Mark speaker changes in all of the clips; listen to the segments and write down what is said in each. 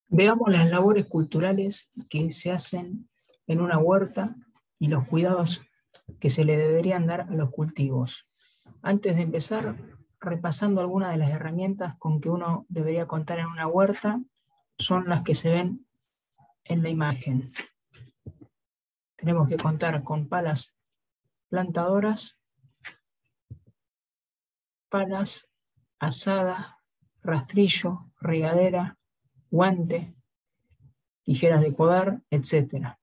Speaker 1: Veamos las labores culturales que se hacen en una huerta y los cuidados que se le deberían dar a los cultivos. Antes de empezar, repasando algunas de las herramientas con que uno debería contar en una huerta, son las que se ven en la imagen. Tenemos que contar con palas plantadoras, palas, azada, rastrillo, regadera, guante, tijeras de podar, etc.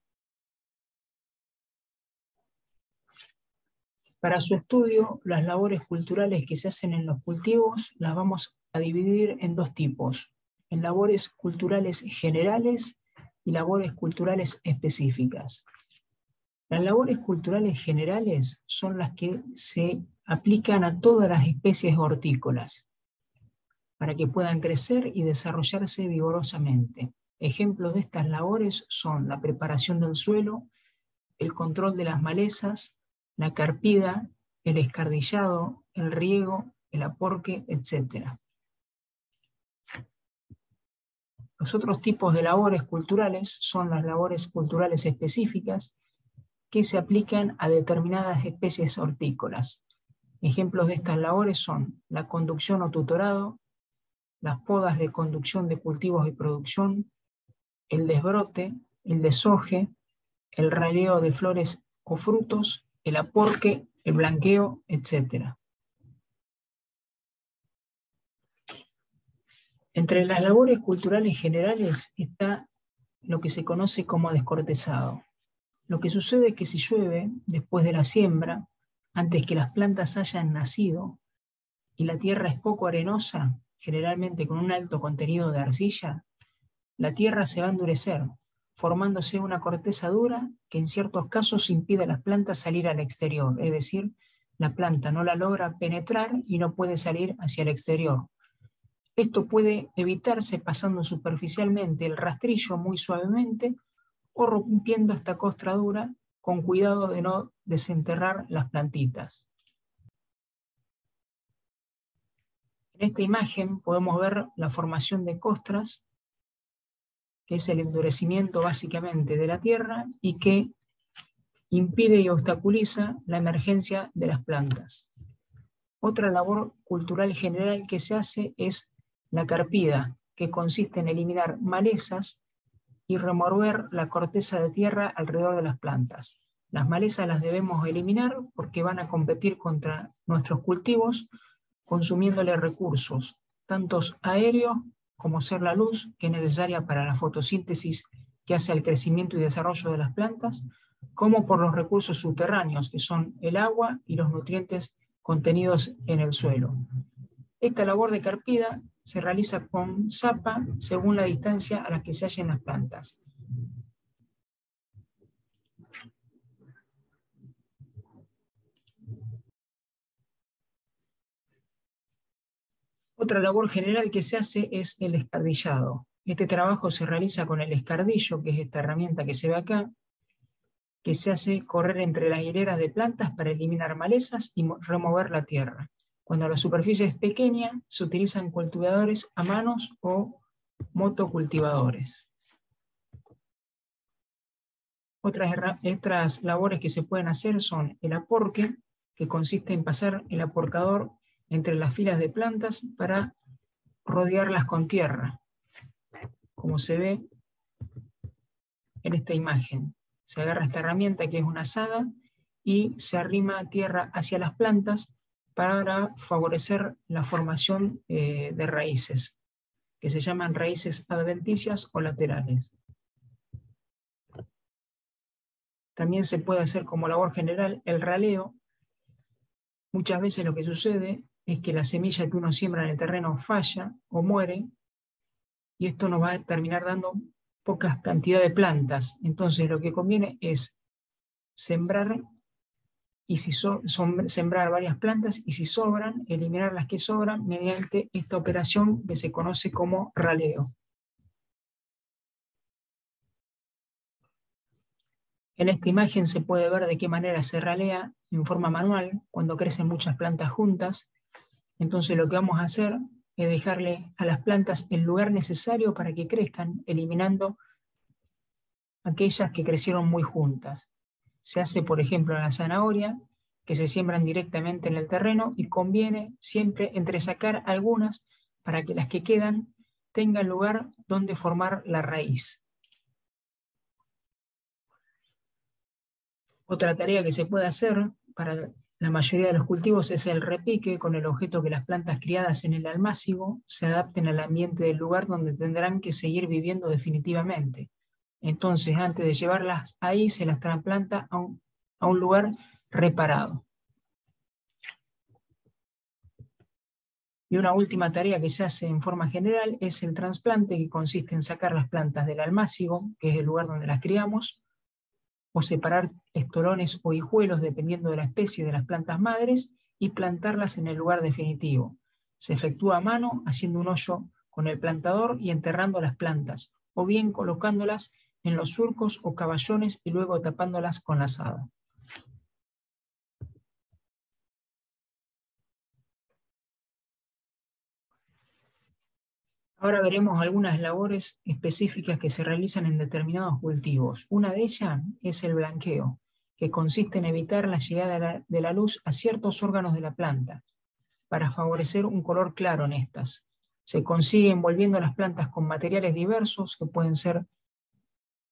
Speaker 1: Para su estudio, las labores culturales que se hacen en los cultivos las vamos a dividir en dos tipos, en labores culturales generales y labores culturales específicas. Las labores culturales generales son las que se aplican a todas las especies hortícolas para que puedan crecer y desarrollarse vigorosamente. Ejemplos de estas labores son la preparación del suelo, el control de las malezas, la carpida, el escardillado, el riego, el aporque, etc. Los otros tipos de labores culturales son las labores culturales específicas que se aplican a determinadas especies hortícolas. Ejemplos de estas labores son la conducción o tutorado, las podas de conducción de cultivos y producción, el desbrote, el deshoje, el raleo de flores o frutos, el aporque, el blanqueo, etc. Entre las labores culturales generales está lo que se conoce como descortezado. Lo que sucede es que si llueve después de la siembra, antes que las plantas hayan nacido, y la tierra es poco arenosa, generalmente con un alto contenido de arcilla, la tierra se va a endurecer, formándose una corteza dura que en ciertos casos impide a las plantas salir al exterior, es decir, la planta no la logra penetrar y no puede salir hacia el exterior. Esto puede evitarse pasando superficialmente el rastrillo muy suavemente o rompiendo esta costra dura con cuidado de no desenterrar las plantitas. En esta imagen podemos ver la formación de costras, que es el endurecimiento básicamente de la tierra y que impide y obstaculiza la emergencia de las plantas. Otra labor cultural general que se hace es la carpida, que consiste en eliminar malezas y remover la corteza de tierra alrededor de las plantas. Las malezas las debemos eliminar porque van a competir contra nuestros cultivos, consumiéndole recursos, tanto aéreos como ser la luz, que es necesaria para la fotosíntesis que hace al crecimiento y desarrollo de las plantas, como por los recursos subterráneos, que son el agua y los nutrientes contenidos en el suelo. Esta labor de carpida se realiza con zapa según la distancia a la que se hallen las plantas. Otra labor general que se hace es el escardillado. Este trabajo se realiza con el escardillo, que es esta herramienta que se ve acá, que se hace correr entre las hileras de plantas para eliminar malezas y remover la tierra. Cuando la superficie es pequeña, se utilizan cultivadores a manos o motocultivadores. Otras labores que se pueden hacer son el aporque, que consiste en pasar el aporcador entre las filas de plantas para rodearlas con tierra, como se ve en esta imagen. Se agarra esta herramienta que es una azada y se arrima tierra hacia las plantas para favorecer la formación de raíces, que se llaman raíces adventicias o laterales. También se puede hacer como labor general el raleo. Muchas veces lo que sucede es que la semilla que uno siembra en el terreno falla o muere, y esto nos va a terminar dando poca cantidad de plantas. Entonces lo que conviene es sembrar, y sembrar varias plantas, y si sobran, eliminar las que sobran mediante esta operación que se conoce como raleo. En esta imagen se puede ver de qué manera se ralea en forma manual cuando crecen muchas plantas juntas. Entonces lo que vamos a hacer es dejarle a las plantas el lugar necesario para que crezcan, eliminando aquellas que crecieron muy juntas. Se hace, por ejemplo, en la zanahoria, que se siembran directamente en el terreno, y conviene siempre entresacar algunas para que las que quedan tengan lugar donde formar la raíz. Otra tarea que se puede hacer para la mayoría de los cultivos es el repique, con el objeto que las plantas criadas en el almácigo se adapten al ambiente del lugar donde tendrán que seguir viviendo definitivamente. Entonces, antes de llevarlas ahí, se las trasplanta a un lugar reparado. Y una última tarea que se hace en forma general es el trasplante, que consiste en sacar las plantas del almácigo, que es el lugar donde las criamos, o separar estolones o hijuelos, dependiendo de la especie de las plantas madres, y plantarlas en el lugar definitivo. Se efectúa a mano, haciendo un hoyo con el plantador y enterrando las plantas, o bien colocándolas en los surcos o caballones y luego tapándolas con la azada. Ahora veremos algunas labores específicas que se realizan en determinados cultivos. Una de ellas es el blanqueo, que consiste en evitar la llegada de la luz a ciertos órganos de la planta, para favorecer un color claro en estas. Se consigue envolviendo las plantas con materiales diversos, que pueden ser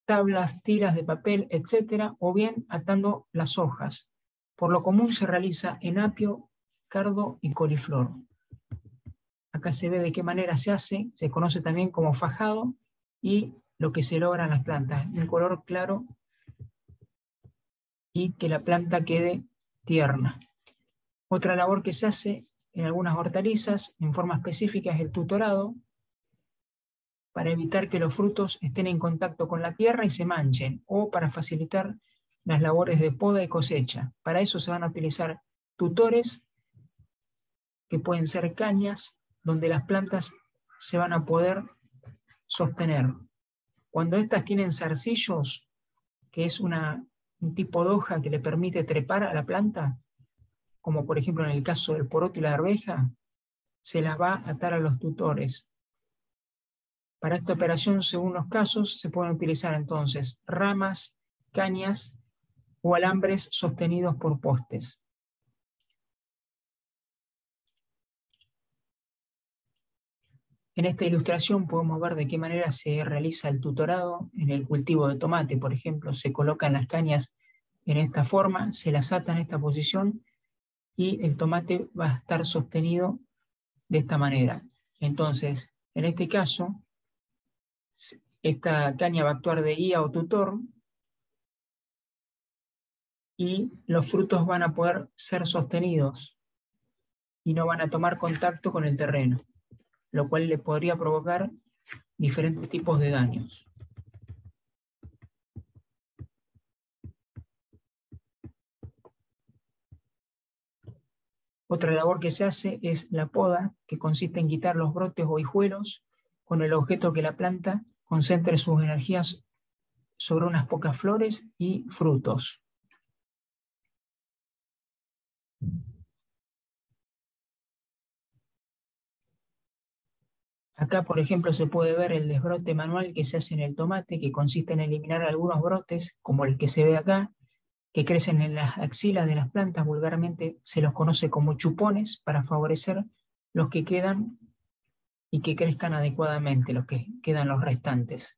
Speaker 1: tablas, tiras de papel, etc., o bien atando las hojas. Por lo común se realiza en apio, cardo y coliflor. Acá se ve de qué manera se hace, se conoce también como fajado, y lo que se logra en las plantas, un color claro y que la planta quede tierna. Otra labor que se hace en algunas hortalizas en forma específica es el tutorado, para evitar que los frutos estén en contacto con la tierra y se manchen, o para facilitar las labores de poda y cosecha. Para eso se van a utilizar tutores, que pueden ser cañas, donde las plantas se van a poder sostener. Cuando estas tienen zarcillos, que es un tipo de hoja que le permite trepar a la planta, como por ejemplo en el caso del poroto y la arveja, se las va a atar a los tutores. Para esta operación, según los casos, se pueden utilizar entonces ramas, cañas o alambres sostenidos por postes. En esta ilustración podemos ver de qué manera se realiza el tutorado en el cultivo de tomate. Por ejemplo, se colocan las cañas en esta forma, se las ata en esta posición y el tomate va a estar sostenido de esta manera. Entonces, en este caso, esta caña va a actuar de guía o tutor y los frutos van a poder ser sostenidos y no van a tomar contacto con el terreno, lo cual le podría provocar diferentes tipos de daños. Otra labor que se hace es la poda, que consiste en quitar los brotes o hijuelos con el objeto que la planta concentre sus energías sobre unas pocas flores y frutos. Acá, por ejemplo, se puede ver el desbrote manual que se hace en el tomate, que consiste en eliminar algunos brotes, como el que se ve acá, que crecen en las axilas de las plantas. Vulgarmente se los conoce como chupones, para favorecer los que quedan y que crezcan adecuadamente, los que quedan los restantes.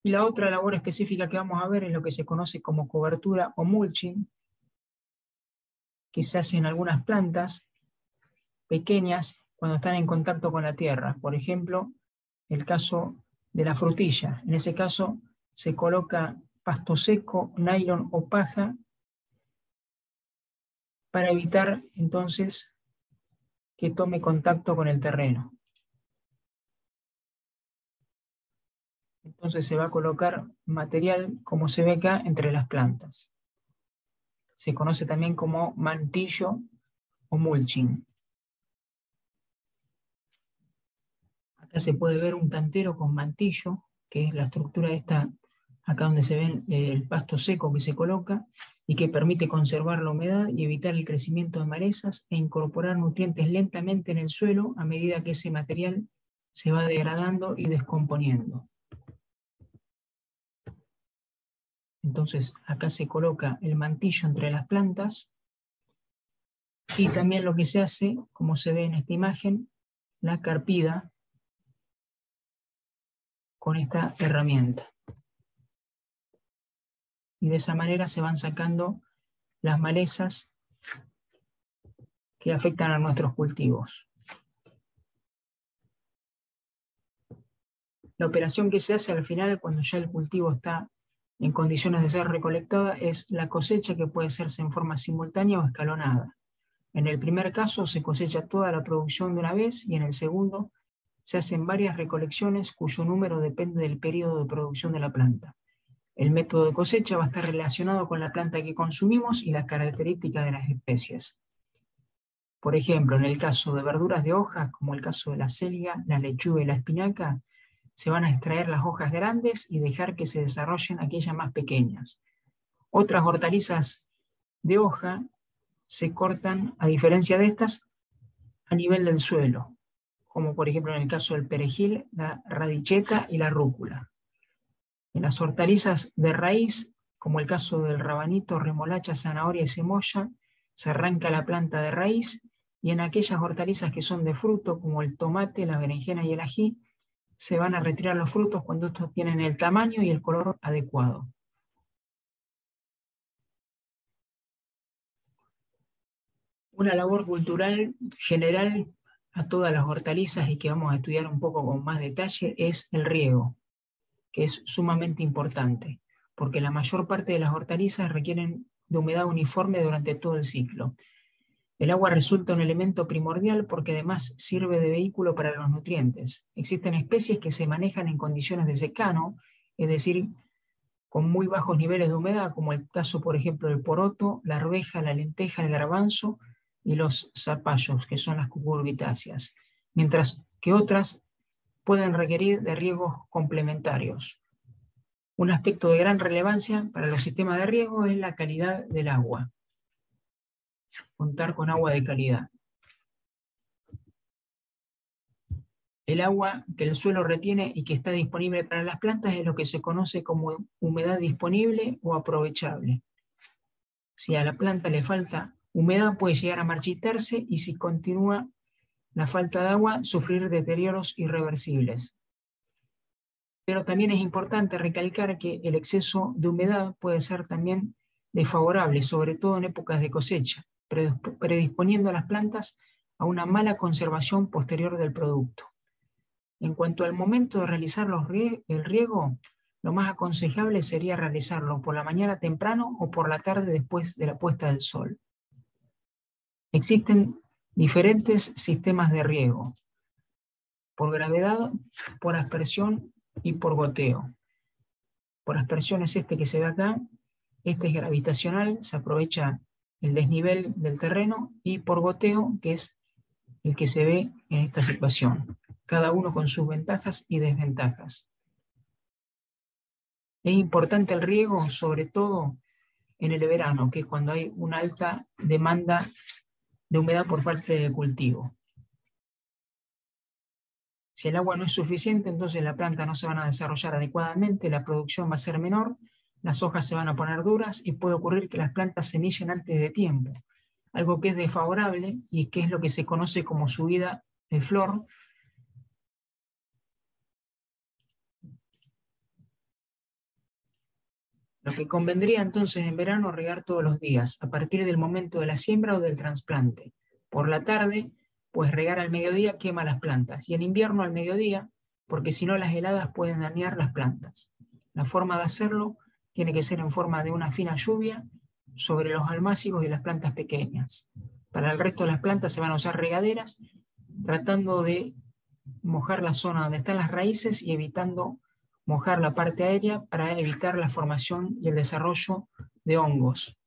Speaker 1: Y la otra labor específica que vamos a ver es lo que se conoce como cobertura o mulching, que se hace en algunas plantas pequeñas cuando están en contacto con la tierra. Por ejemplo, el caso de la frutilla. En ese caso se coloca pasto seco, nylon o paja, para evitar entonces que tome contacto con el terreno. Entonces se va a colocar material, como se ve acá, entre las plantas. Se conoce también como mantillo o mulching. Acá se puede ver un cantero con mantillo, que es la estructura esta, acá donde se ve el pasto seco que se coloca, y que permite conservar la humedad y evitar el crecimiento de malezas e incorporar nutrientes lentamente en el suelo a medida que ese material se va degradando y descomponiendo. Entonces acá se coloca el mantillo entre las plantas y también lo que se hace, como se ve en esta imagen, la carpida con esta herramienta. Y de esa manera se van sacando las malezas que afectan a nuestros cultivos. La operación que se hace al final, cuando ya el cultivo está en condiciones de ser recolectada, es la cosecha, que puede hacerse en forma simultánea o escalonada. En el primer caso se cosecha toda la producción de una vez y en el segundo se hacen varias recolecciones cuyo número depende del periodo de producción de la planta. El método de cosecha va a estar relacionado con la planta que consumimos y las características de las especies. Por ejemplo, en el caso de verduras de hojas, como el caso de la selga, la lechuga y la espinaca, se van a extraer las hojas grandes y dejar que se desarrollen aquellas más pequeñas. Otras hortalizas de hoja se cortan, a diferencia de estas, a nivel del suelo, como por ejemplo en el caso del perejil, la radicheta y la rúcula. En las hortalizas de raíz, como el caso del rabanito, remolacha, zanahoria y cebolla, se arranca la planta de raíz, y en aquellas hortalizas que son de fruto, como el tomate, la berenjena y el ají, se van a retirar los frutos cuando estos tienen el tamaño y el color adecuado. Una labor cultural general a todas las hortalizas y que vamos a estudiar un poco con más detalle es el riego, que es sumamente importante, porque la mayor parte de las hortalizas requieren de humedad uniforme durante todo el ciclo. El agua resulta un elemento primordial porque además sirve de vehículo para los nutrientes. Existen especies que se manejan en condiciones de secano, es decir, con muy bajos niveles de humedad, como el caso, por ejemplo, del poroto, la arveja, la lenteja, el garbanzo y los zapallos, que son las cucurbitáceas, mientras que otras pueden requerir de riegos complementarios. Un aspecto de gran relevancia para los sistemas de riego es la calidad del agua. Contar con agua de calidad. El agua que el suelo retiene y que está disponible para las plantas es lo que se conoce como humedad disponible o aprovechable. Si a la planta le falta humedad, puede llegar a marchitarse y si continúa la falta de agua, sufrir deterioros irreversibles. Pero también es importante recalcar que el exceso de humedad puede ser también desfavorable, sobre todo en épocas de cosecha, predisponiendo a las plantas a una mala conservación posterior del producto. En cuanto al momento de realizar el riego, lo más aconsejable sería realizarlo por la mañana temprano o por la tarde después de la puesta del sol. Existen diferentes sistemas de riego, por gravedad, por aspersión y por goteo. Por aspersión es este que se ve acá, este es gravitacional, se aprovecha el desnivel del terreno, y por goteo, que es el que se ve en esta situación, cada uno con sus ventajas y desventajas. Es importante el riego, sobre todo en el verano, que es cuando hay una alta demanda de humedad por parte del cultivo. Si el agua no es suficiente, entonces las plantas no se van a desarrollar adecuadamente, la producción va a ser menor, las hojas se van a poner duras y puede ocurrir que las plantas semillen antes de tiempo, algo que es desfavorable y que es lo que se conoce como subida de flor. Lo que convendría entonces en verano regar todos los días, a partir del momento de la siembra o del trasplante. Por la tarde, pues regar al mediodía quema las plantas, y en invierno al mediodía, porque si no las heladas pueden dañar las plantas. La forma de hacerlo tiene que ser en forma de una fina lluvia sobre los almácigos y las plantas pequeñas. Para el resto de las plantas se van a usar regaderas, tratando de mojar la zona donde están las raíces y evitando mojar la parte aérea para evitar la formación y el desarrollo de hongos.